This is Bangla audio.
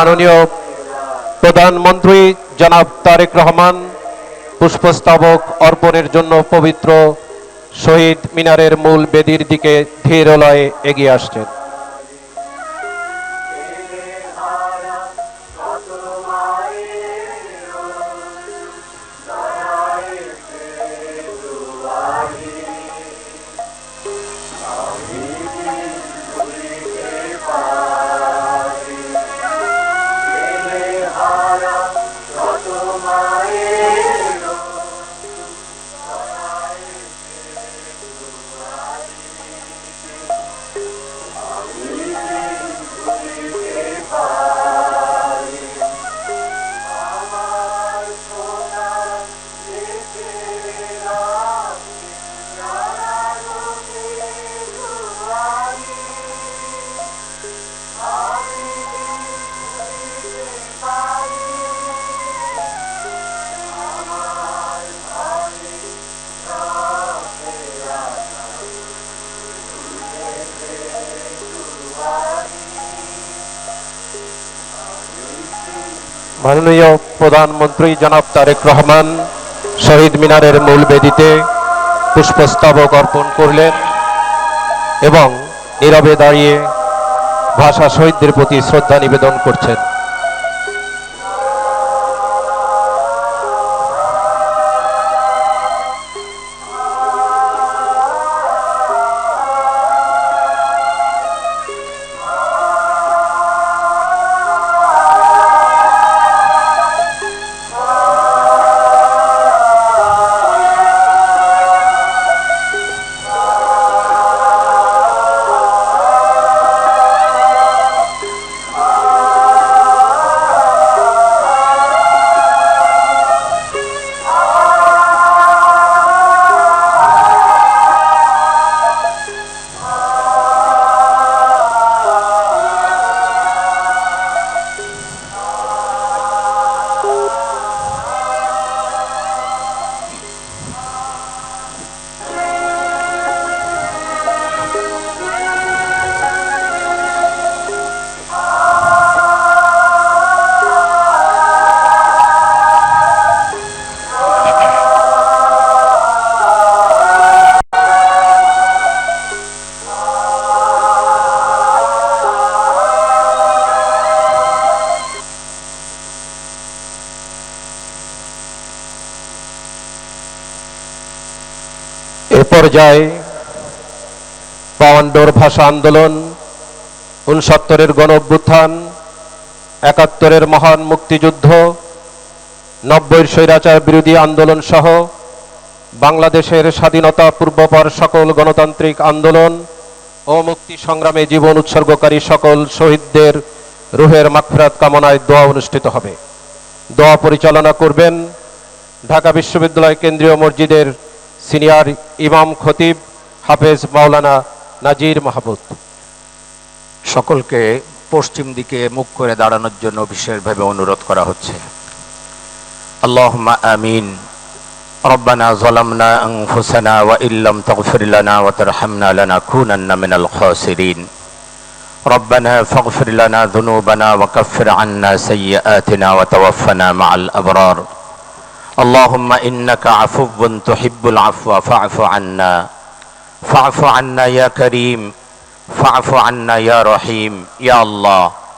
মাননীয় প্রধানমন্ত্রী জনাব তারেক রহমান পুষ্পস্তবক অর্পণের জন্য পবিত্র শহীদ মিনারের মূল বেদির দিকে ধীর লয়ে এগিয়ে আসছেন। মাননীয় প্রধানমন্ত্রী জনাব তারেক রহমান শহীদ মিনারের মূল বেদিতে পুষ্পস্তবক অর্পণ করলেন এবং নীরবে দাঁড়িয়ে ভাষা শহীদদের প্রতি শ্রদ্ধা নিবেদন করছেন। এ পর্যায়ে ৫২ ভাষা আন্দোলন, ৬৯-এর গণ অভ্যুত্থান, ৭১-এর মহান মুক্তিযুদ্ধ, ৯০-এর স্বৈরাচার বিরোধী আন্দোলন সহ বাংলাদেশের স্বাধীনতা পূর্বপর সকল গণতান্ত্রিক আন্দোলন ও মুক্তি সংগ্রামে জীবন উৎসর্গকারী সকল শহীদদের রুহের মাগফিরাত কামনায় দোয়া অনুষ্ঠিত হবে। দোয়া পরিচালনা করবেন ঢাকা বিশ্ববিদ্যালয় কেন্দ্রীয় মসজিদের সিনিয়র ইমাম খতিব হাফেজ মাওলানা নাজির মাহমুদ। সকলকে পশ্চিম দিকে মুখ করে দাঁড়ানোর জন্য বিশেষভাবে অনুরোধ করা হচ্ছে। আল্লাহুম্মা আমিন। রব্বানা যালামনা আনফুসানা ওয়া ইল্লাম তাগফির লানা ওয়া তারহামনা লানাকুনান্না মিনাল খাসিরিন। রব্বানা ফাগফির লানা যুনুবানা ওয়া কাফির আন্না সাইয়্যাতিনা ওয়া তাওয়াফানা মাআল আবরার। اللهم إنك عفو تحب العفو فاعف عنا فاعف عنا يا كريم فاعف عنا يا رحيم। يا الله